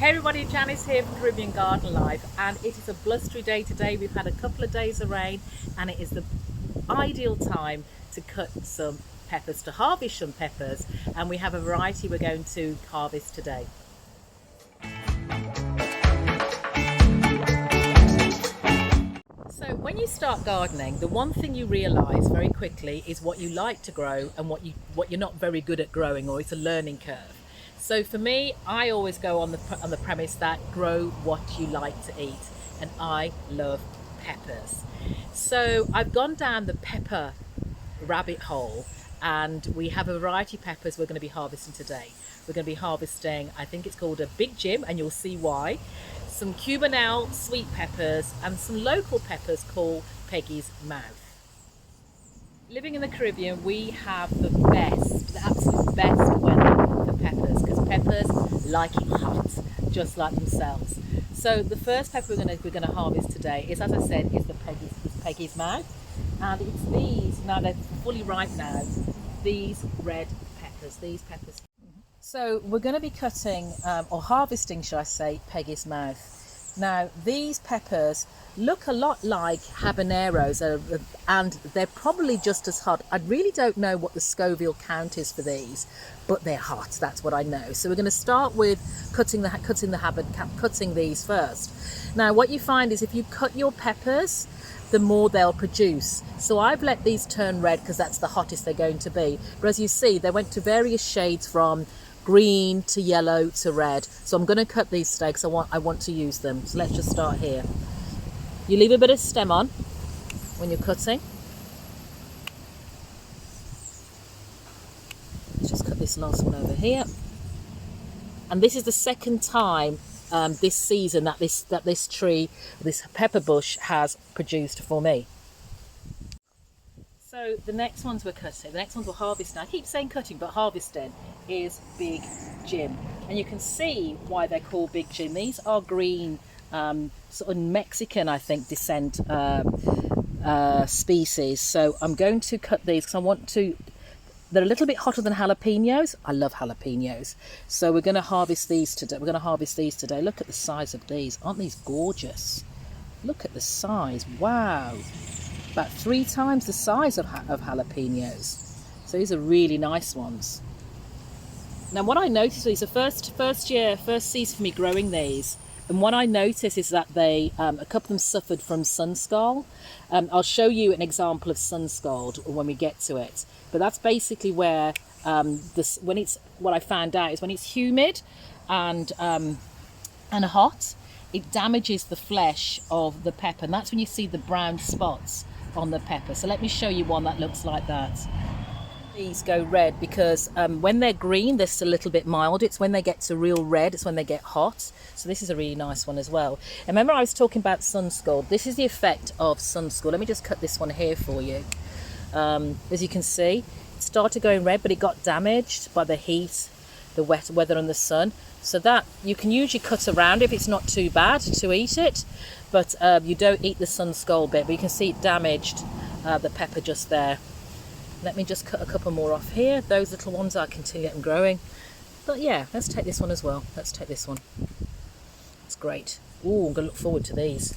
Hey everybody, Janice here from Caribbean Garden Life, and it is a blustery day today. We've had a couple of days of rain and it is the ideal time to cut some peppers, to harvest some peppers, and we have a variety we're going to harvest today. So when you start gardening, the one thing you realise very quickly is what you like to grow and what you're not very good at growing, or it's a learning curve. So for me, I always go on the premise that grow what you like to eat, and I love peppers. So I've gone down the pepper rabbit hole, and we have a variety of peppers we're going to be harvesting today. We're going to be harvesting, I think it's called a Big Jim, and you'll see why, some Cubanelle sweet peppers, and some local peppers called Peggy's Mouth. Living in the Caribbean, we have the absolute best weather for peppers, because peppers like it hot, just like themselves. So the first pepper we're going to harvest today is, as I said, is the Peggy's Mouth, and it's these. Now they're fully ripe now. These red peppers. These peppers. So we're going to be cutting or harvesting, shall I say, Peggy's Mouth. Now these peppers look a lot like habaneros, and they're probably just as hot. I really don't know what the Scoville count is for these, but they're hot, that's what I know. So we're going to start with cutting these first. Now what you find is if you cut your peppers, the more they'll produce. So I've let these turn red because that's the hottest they're going to be. But as you see, they went to various shades from green to yellow to red. So I'm going to cut these today because I want to use them. So let's just start here. You leave a bit of stem on when you're cutting. Let's just cut this last one over here. And this is the second time this season that this tree, this pepper bush, has produced for me. So the next ones we're harvesting, I keep saying cutting, but harvesting, is Big Jim. And you can see why they're called Big Jim. These are green, sort of Mexican, I think, descent species. So I'm going to cut these because they're a little bit hotter than jalapenos. I love jalapenos. So we're going to harvest these today. Look at the size of these. Aren't these gorgeous? Look at the size. Wow. About 3 times the size of jalapenos. So these are really nice ones. Now what I noticed is the first season for me growing these, and what I noticed is that a couple of them suffered from sunscald. I'll show you an example of sunscald when we get to it. But that's basically where what I found out is when it's humid and hot, it damages the flesh of the pepper, and that's when you see the brown spots on the pepper. So let me show you one that looks like that. These go red because when they're green, they're still a little bit mild. It's when they get to real red, it's when they get hot. So this is a really nice one as well. And remember I was talking about sunscald. This is the effect of sunscald. Let me just cut this one here for you. As you can see, it started going red, but it got damaged by the heat, the wet weather and the sun. So that you can usually cut around if it's not too bad to eat it, but you don't eat the sunscald bit. But you can see it damaged the pepper just there. Let me just cut a couple more off here. Those little ones, I continue them growing. But yeah, let's take this one as well. Let's take this one. It's great. Ooh, I'm going to look forward to these.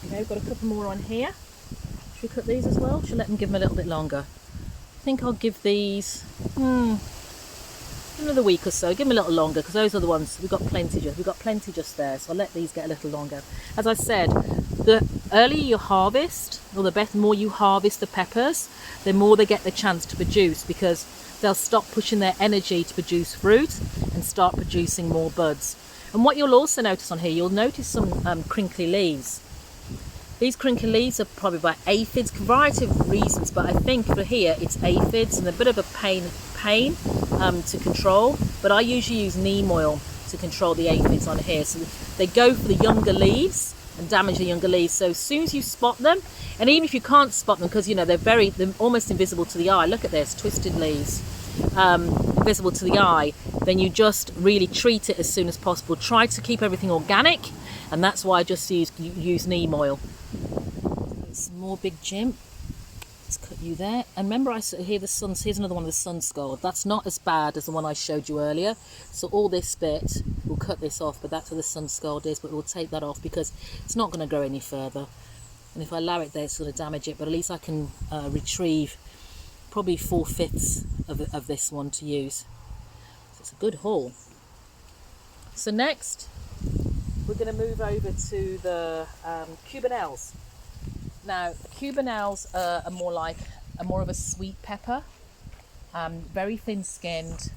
Okay, we've got a couple more on here. Should we cut these as well? Should we let them give them a little bit longer? I think I'll give these another week or so. Give them a little longer because those are the ones we've got plenty just there. So I'll let these get a little longer. As I said, the earlier you harvest, or the more you harvest the peppers, the more they get the chance to produce, because they'll stop pushing their energy to produce fruit and start producing more buds. And what you'll also notice on here, you'll notice some crinkly leaves. These crinkly leaves are probably by aphids, a variety of reasons, but I think for here it's aphids, and a bit of a pain to control. But I usually use neem oil to control the aphids on here. So they go for the younger leaves and damage the younger leaves. So as soon as you spot them, and even if you can't spot them because they're almost invisible to the eye. Look at this, twisted leaves, invisible to the eye. Then you just really treat it as soon as possible. Try to keep everything organic, and that's why I just use neem oil. Some more Big Jim. Let's cut Put you there. And remember, here's another one of the sunscald. That's not as bad as the one I showed you earlier. So all this bit, we'll cut this off, but that's where the sunscald is, but we'll take that off because it's not going to grow any further. And if I allow it there, it's going to damage it, but at least I can retrieve probably 4/5 of this one to use. So it's a good haul. So next, we're going to move over to the Cubanelles. Now, Cubanelles are more of a sweet pepper, very thin-skinned,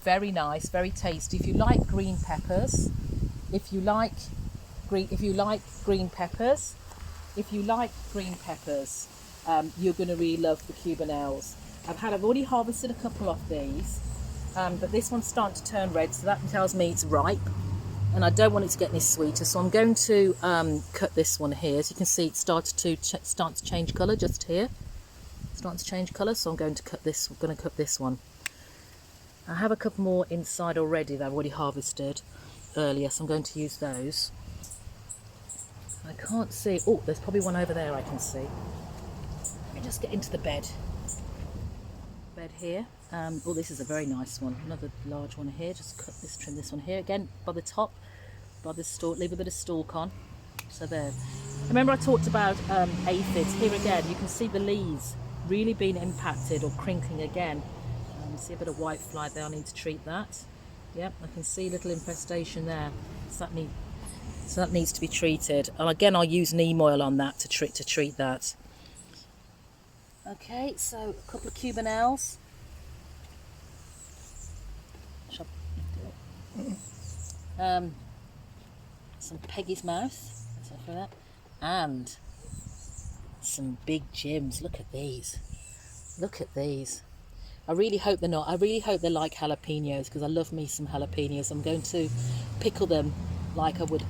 very nice, very tasty. If you like green peppers, you're going to really love the Cubanelles. I've already harvested a couple of these, but this one's starting to turn red, so that tells me it's ripe, and I don't want it to get any sweeter. So I'm going to cut this one here. As you can see, it starts to change colour just here. It's starting to change colour, so I'm going to cut this. I'm going to cut this one. I have a couple more inside already that I've already harvested earlier, so I'm going to use those. I can't see. Oh, there's probably one over there I can see. Let me just get into the bed here. Oh, this is a very nice one. Another large one here. Just trim this one here again by the top, by the stalk. Leave a bit of stalk on. So there. Remember, I talked about aphids. Here again, you can see the leaves really being impacted or crinkling again. See a bit of white fly there. I need to treat that. Yep, I can see a little infestation there. So that needs to be treated. And again, I'll use neem oil on that to treat that. Okay, so a couple of Cubanelles. Some Peggy's mouth, for that, and some big Jims. Look at these. Look at these. I really hope they're not. I really hope they're like jalapenos, because I love me some jalapenos. I'm going to pickle them like you would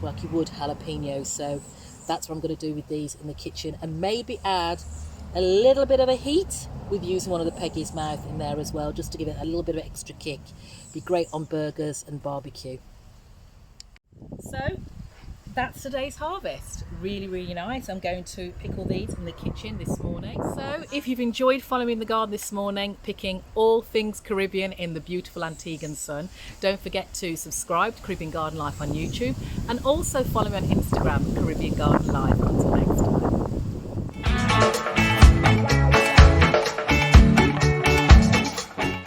jalapenos. So that's what I'm going to do with these in the kitchen, and maybe add a little bit of a heat with using one of the Peggy's mouth in there as well, just to give it a little bit of extra kick. Be great on burgers and barbecue. So that's today's harvest. Really, really nice. I'm going to pickle these in the kitchen this morning. So if you've enjoyed following the garden this morning, picking all things Caribbean in the beautiful Antiguan sun, don't forget to subscribe to Caribbean Garden Life on YouTube, and also follow me on Instagram, Caribbean Garden Life. Until next time.